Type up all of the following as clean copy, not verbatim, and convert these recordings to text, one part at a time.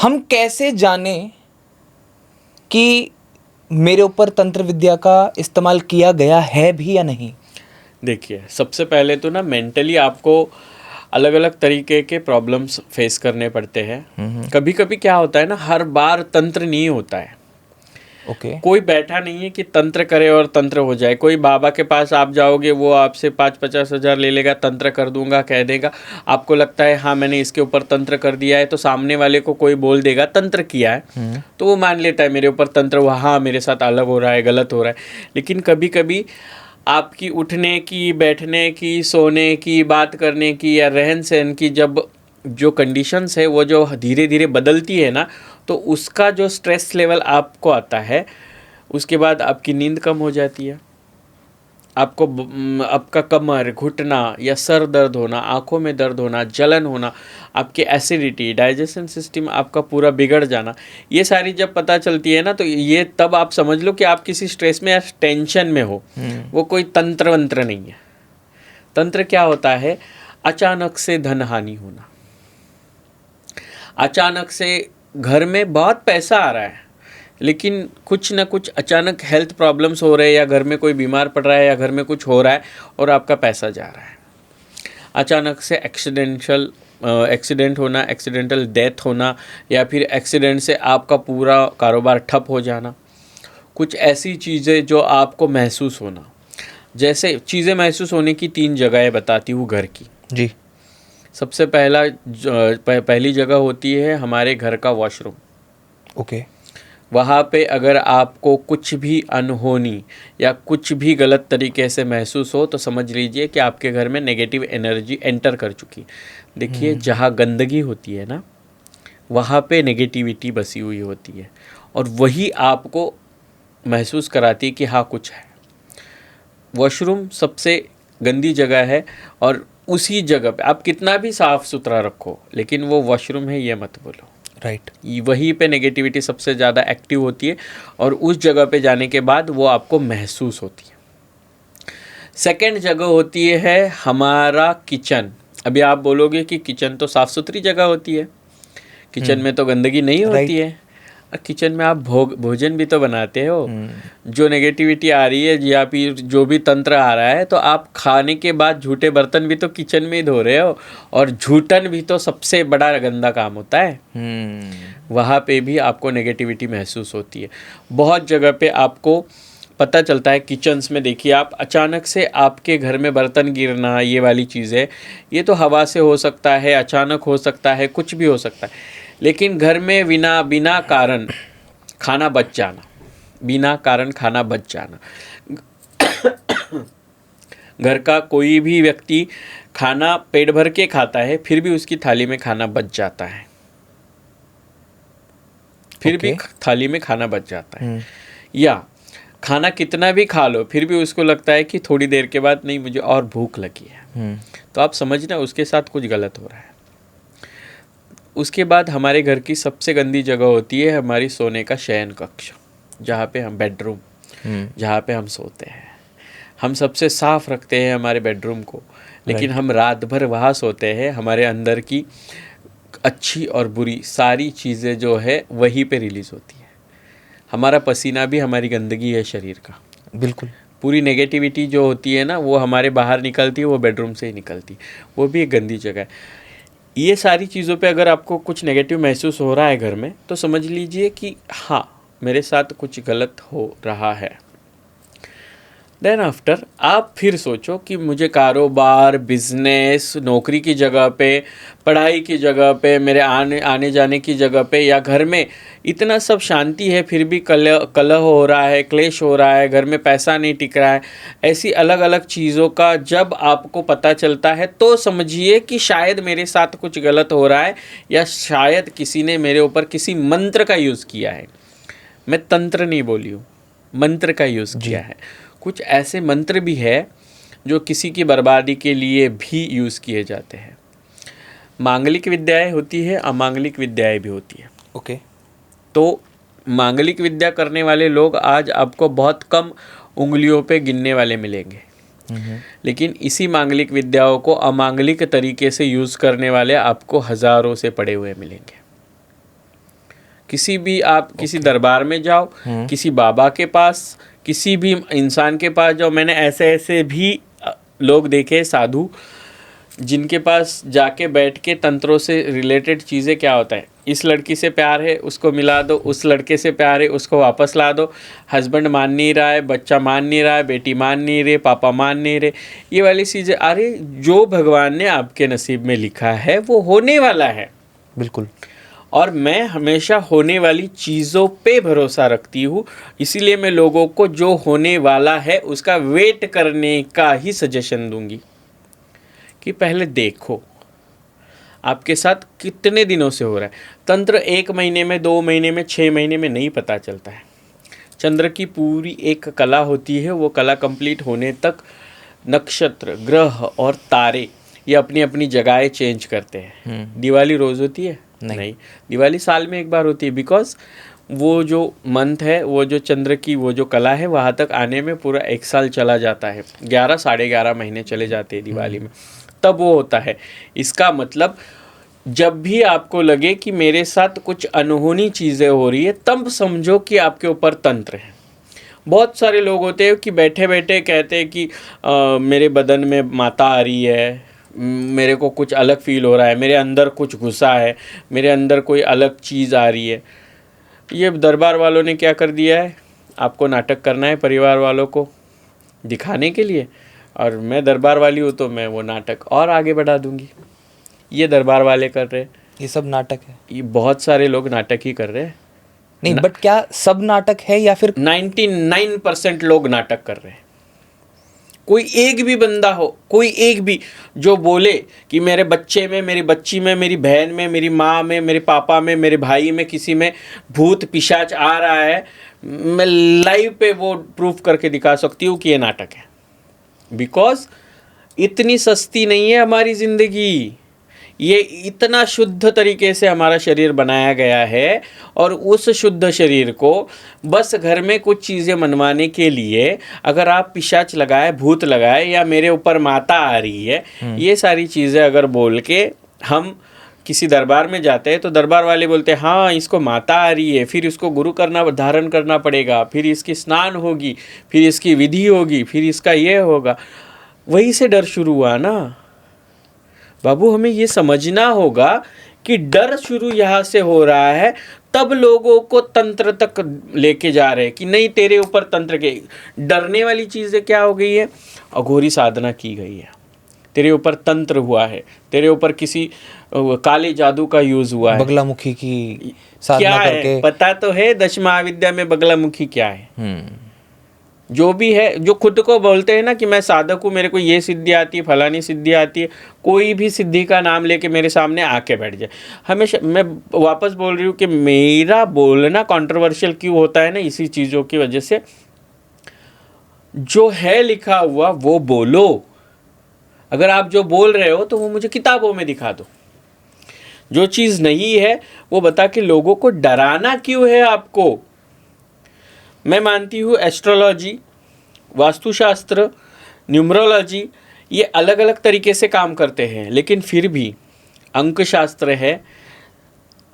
हम कैसे जाने कि मेरे ऊपर तंत्र विद्या का इस्तेमाल किया गया है भी या नहीं? देखिए, सबसे पहले तो ना मेंटली आपको अलग अलग तरीके के प्रॉब्लम्स फेस करने पड़ते हैं। कभी कभी क्या होता है ना, हर बार तंत्र नहीं होता है। ओके। कोई बैठा नहीं है कि तंत्र करे और तंत्र हो जाए। कोई बाबा के पास आप जाओगे, वो आपसे 5-50 हज़ार ले लेगा, तंत्र कर दूंगा कह देगा। आपको लगता है हाँ मैंने इसके ऊपर तंत्र कर दिया है, तो सामने वाले को कोई बोल देगा तंत्र किया है, तो वो मान लेता है मेरे ऊपर तंत्र हुआ, हाँ मेरे साथ अलग हो रहा है, गलत हो रहा है। लेकिन कभी कभी आपकी उठने की, बैठने की, सोने की, बात करने की या रहन सहन की जब जो कंडीशंस है वो जो धीरे धीरे बदलती है ना, तो उसका जो स्ट्रेस लेवल आपको आता है, उसके बाद आपकी नींद कम हो जाती है। आपको आपका कमर, घुटना या सर दर्द होना, आँखों में दर्द होना, जलन होना, आपकी एसिडिटी, डाइजेशन सिस्टम आपका पूरा बिगड़ जाना, ये सारी जब पता चलती है ना, तो ये तब आप समझ लो कि आप किसी स्ट्रेस में या टेंशन में हो। वो कोई तंत्र वंत्र नहीं है। तंत्र क्या होता है? अचानक से धन हानि होना, अचानक से घर में बहुत पैसा आ रहा है लेकिन कुछ ना कुछ अचानक हेल्थ प्रॉब्लम्स हो रहे हैं, या घर में कोई बीमार पड़ रहा है, या घर में कुछ हो रहा है और आपका पैसा जा रहा है। अचानक से एक्सीडेंट होना, एक्सीडेंटल डेथ होना, या फिर एक्सीडेंट से आपका पूरा कारोबार ठप हो जाना। कुछ ऐसी चीज़ें जो आपको महसूस होना। जैसे चीज़ें महसूस होने की 3 जगहें बताती हूँ घर की। जी। सबसे पहली जगह होती है हमारे घर का वॉशरूम। ओके। वहाँ पे अगर आपको कुछ भी अनहोनी या कुछ भी गलत तरीके से महसूस हो, तो समझ लीजिए कि आपके घर में नेगेटिव एनर्जी एंटर कर चुकी। देखिए, जहाँ गंदगी होती है ना, वहाँ पे नेगेटिविटी बसी हुई होती है, और वही आपको महसूस कराती है कि हाँ कुछ है। वॉशरूम सबसे गंदी जगह है, और उसी जगह पे आप कितना भी साफ़ सुथरा रखो, लेकिन वो वॉशरूम है ये मत बोलो। राइट। वहीं पे नेगेटिविटी सबसे ज़्यादा एक्टिव होती है, और उस जगह पे जाने के बाद वो आपको महसूस होती है। सेकंड जगह होती है हमारा किचन। अभी आप बोलोगे कि किचन तो साफ़ सुथरी जगह होती है, किचन में तो गंदगी नहीं होती है। किचन में आप भोजन भी तो बनाते हो। जो नेगेटिविटी आ रही है या फिर जो भी तंत्र आ रहा है, तो आप खाने के बाद झूठे बर्तन भी तो किचन में ही धो रहे हो, और झूठन भी तो सबसे बड़ा गंदा काम होता है। वहाँ पे भी आपको नेगेटिविटी महसूस होती है। बहुत जगह पे आपको पता चलता है किचन्स में। देखिए, आप अचानक से आपके घर में बर्तन गिरना, ये वाली चीज़ें, ये तो हवा से हो सकता है, अचानक हो सकता है, कुछ भी हो सकता है। लेकिन घर में बिना कारण खाना बच जाना, बिना कारण खाना बच जाना, घर का कोई भी व्यक्ति खाना पेट भर के खाता है, फिर भी उसकी थाली में खाना बच जाता है, फिर भी थाली में खाना बच जाता है। या खाना कितना भी खा लो, फिर भी उसको लगता है कि थोड़ी देर के बाद नहीं, मुझे और भूख लगी है। तो आप समझना उसके साथ कुछ गलत हो रहा है। उसके बाद हमारे घर की सबसे गंदी जगह होती है हमारी सोने का शयन कक्ष, जहाँ पे हम बेडरूम, जहाँ पे हम सोते हैं। हम सबसे साफ रखते हैं हमारे बेडरूम को, लेकिन हम रात भर वहाँ सोते हैं। हमारे अंदर की अच्छी और बुरी सारी चीज़ें जो है वहीं पे रिलीज़ होती है। हमारा पसीना भी हमारी गंदगी है शरीर का। बिल्कुल। पूरी नेगेटिविटी जो होती है ना, वो हमारे बाहर निकलती है, वो बेडरूम से ही निकलती है। वो भी एक गंदी जगह है। ये सारी चीज़ों पे अगर आपको कुछ नेगेटिव महसूस हो रहा है घर में, तो समझ लीजिए कि हाँ मेरे साथ कुछ गलत हो रहा है। देन आफ्टर आप फिर सोचो कि मुझे कारोबार, बिजनेस, नौकरी की जगह पे, पढ़ाई की जगह पे, मेरे आने जाने की जगह पे, या घर में इतना सब शांति है, फिर भी कलह हो रहा है, क्लेश हो रहा है, घर में पैसा नहीं टिक रहा है। ऐसी अलग अलग चीज़ों का जब आपको पता चलता है, तो समझिए कि शायद मेरे साथ कुछ गलत हो रहा है, या शायद किसी ने मेरे ऊपर किसी मंत्र का यूज़ किया है। मैं तंत्र नहीं बोली हूँ, मंत्र का यूज़ किया है। कुछ ऐसे मंत्र भी है जो किसी की बर्बादी के लिए भी यूज़ किए जाते हैं। मांगलिक विद्याएं होती है, अमांगलिक विद्याएं भी होती है। ओके। तो मांगलिक विद्या करने वाले लोग आज आपको बहुत कम उंगलियों पे गिनने वाले मिलेंगे, लेकिन इसी मांगलिक विद्याओं को अमांगलिक तरीके से यूज़ करने वाले आपको हज़ारों से पड़े हुए मिलेंगे। किसी भी आप किसी दरबार में जाओ, किसी बाबा के पास, किसी भी इंसान के पास जाओ, मैंने ऐसे ऐसे भी लोग देखे साधु जिनके पास जाके बैठ के तंत्रों से रिलेटेड चीज़ें क्या होता है, इस लड़की से प्यार है उसको मिला दो, उस लड़के से प्यार है उसको वापस ला दो, हस्बैंड मान नहीं रहा है, बच्चा मान नहीं रहा है, बेटी मान नहीं रही, पापा मान नहीं रहे, ये वाली चीज़ें। अरे जो भगवान ने आपके नसीब में लिखा है वो होने वाला है। बिल्कुल। और मैं हमेशा होने वाली चीज़ों पे भरोसा रखती हूँ, इसीलिए मैं लोगों को जो होने वाला है उसका वेट करने का ही सजेशन दूंगी कि पहले देखो आपके साथ कितने दिनों से हो रहा है। तंत्र 1 महीने में, 2 महीने में, 6 महीने में नहीं पता चलता है। चंद्र की पूरी एक कला होती है, वो कला कंप्लीट होने तक नक्षत्र, ग्रह और तारे ये अपनी अपनी जगहें चेंज करते हैं। दिवाली रोज़ होती है? नहीं, दिवाली साल में एक बार होती है, बिकॉज वो जो मंथ है, वो जो चंद्र की वो जो कला है वहाँ तक आने में पूरा 1 साल चला जाता है। 11 साढ़े 11 महीने चले जाते हैं दिवाली में, तब वो होता है। इसका मतलब जब भी आपको लगे कि मेरे साथ कुछ अनहोनी चीज़ें हो रही है, तब समझो कि आपके ऊपर तंत्र है। बहुत सारे लोग होते हैं कि बैठे बैठे कहते हैं कि मेरे बदन में माता आ रही है, मेरे को कुछ अलग फील हो रहा है, मेरे अंदर कुछ घुसा है, मेरे अंदर कोई अलग चीज़ आ रही है। ये दरबार वालों ने क्या कर दिया है, आपको नाटक करना है परिवार वालों को दिखाने के लिए, और मैं दरबार वाली हूँ तो मैं वो नाटक और आगे बढ़ा दूंगी। ये दरबार वाले कर रहे हैं, ये सब नाटक है। ये बहुत सारे लोग नाटक ही कर रहे हैं। नहीं, बट क्या सब नाटक है या फिर 99% लोग नाटक कर रहे हैं। कोई एक भी बंदा हो, कोई एक भी जो बोले कि मेरे बच्चे में, मेरी बच्ची में, मेरी बहन में, मेरी माँ में, मेरे पापा में, मेरे भाई में, किसी में भूत पिशाच आ रहा है, मैं लाइव पे वो प्रूफ करके दिखा सकती हूँ कि ये नाटक है। बिकॉज इतनी सस्ती नहीं है हमारी ज़िंदगी, ये इतना शुद्ध तरीके से हमारा शरीर बनाया गया है, और उस शुद्ध शरीर को बस घर में कुछ चीज़ें मनवाने के लिए अगर आप पिशाच लगाए, भूत लगाए, या मेरे ऊपर माता आ रही है, ये सारी चीज़ें अगर बोल के हम किसी दरबार में जाते हैं तो दरबार वाले बोलते हैं हाँ इसको माता आ रही है, फिर इसको गुरु करना धारण करना पड़ेगा, फिर इसकी स्नान होगी, फिर इसकी विधि होगी, फिर इसका ये होगा। वहीं से डर शुरू हुआ ना बाबू। हमें ये समझना होगा कि डर शुरू यहाँ से हो रहा है, तब लोगों को तंत्र तक लेके जा रहे हैं कि नहीं तेरे ऊपर तंत्र के। डरने वाली चीज़ें क्या हो गई है, अघोरी साधना की गई है, तेरे ऊपर तंत्र हुआ है, तेरे ऊपर किसी काले जादू का यूज हुआ है, बगलामुखी की साधना क्या करके। है पता तो है, दश महाविद्या में बगलामुखी क्या है। जो भी है, जो खुद को बोलते हैं ना कि मैं साधक हूँ, मेरे को ये सिद्धि आती है, फलानी सिद्धि आती है, कोई भी सिद्धि का नाम लेके मेरे सामने आके बैठ जाए। हमेशा मैं वापस बोल रही हूँ कि मेरा बोलना कंट्रोवर्शियल क्यों होता है ना, इसी चीज़ों की वजह से। जो है लिखा हुआ वो बोलो, अगर आप जो बोल रहे हो तो वो मुझे किताबों में दिखा दो। जो चीज़ नहीं है वो बता के लोगों को डराना क्यों है आपको। मैं मानती हूँ एस्ट्रोलॉजी, वास्तुशास्त्र, न्यूमरोलॉजी ये अलग अलग तरीके से काम करते हैं, लेकिन फिर भी अंकशास्त्र है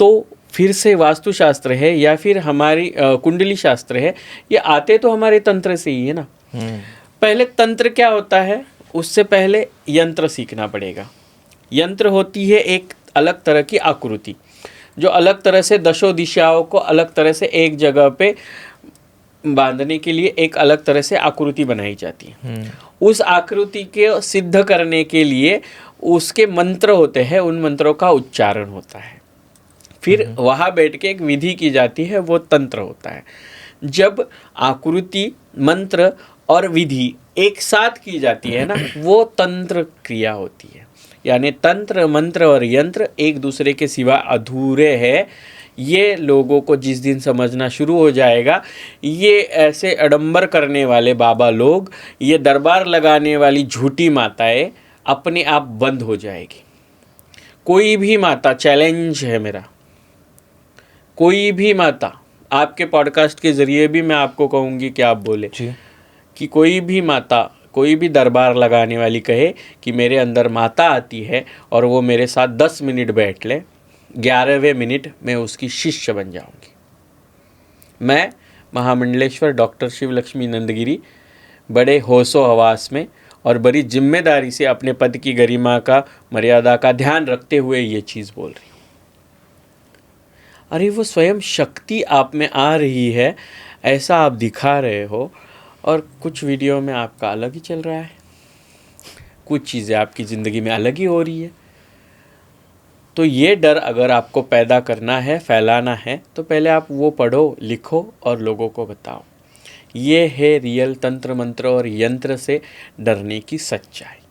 तो फिर से वास्तुशास्त्र है या फिर हमारी कुंडली शास्त्र है, ये आते तो हमारे तंत्र से ही है ना। पहले तंत्र क्या होता है, उससे पहले यंत्र सीखना पड़ेगा। यंत्र होती है एक अलग तरह की आकृति, जो अलग तरह से दशों दिशाओं को अलग तरह से एक जगह पे बांधने के लिए एक अलग तरह से आकृति बनाई जाती है। उस आकृति के सिद्ध करने के लिए उसके मंत्र होते हैं, उन मंत्रों का उच्चारण होता है, फिर वहाँ बैठ के एक विधि की जाती है, वो तंत्र होता है। जब आकृति, मंत्र और विधि एक साथ की जाती है ना, वो तंत्र क्रिया होती है। यानी तंत्र, मंत्र और यंत्र एक दूसरे के सिवा अधूरे हैं। ये लोगों को जिस दिन समझना शुरू हो जाएगा, ये ऐसे अडंबर करने वाले बाबा लोग, ये दरबार लगाने वाली झूठी माताएं अपने आप बंद हो जाएगी। कोई भी माता, चैलेंज है मेरा, कोई भी माता, आपके पॉडकास्ट के ज़रिए भी मैं आपको कहूँगी कि आप बोले कि कोई भी माता, कोई भी दरबार लगाने वाली कहे कि मेरे अंदर माता आती है और वो मेरे साथ 10 मिनट बैठ ले, 11वें मिनट मैं उसकी शिष्य बन जाऊंगी। मैं महामंडलेश्वर डॉक्टर शिव लक्ष्मी नंदगिरी बड़े होशो हवास में और बड़ी जिम्मेदारी से अपने पद की गरिमा का, मर्यादा का ध्यान रखते हुए ये चीज़ बोल रही हूँ। अरे वो स्वयं शक्ति आप में आ रही है, ऐसा आप दिखा रहे हो, और कुछ वीडियो में आपका अलग ही चल रहा है, कुछ चीज़ें आपकी ज़िंदगी में अलग ही हो रही है। तो ये डर अगर आपको पैदा करना है, फैलाना है, तो पहले आप वो पढ़ो, लिखो और लोगों को बताओ। ये है रियल तंत्र मंत्र और यंत्र से डरने की सच्चाई।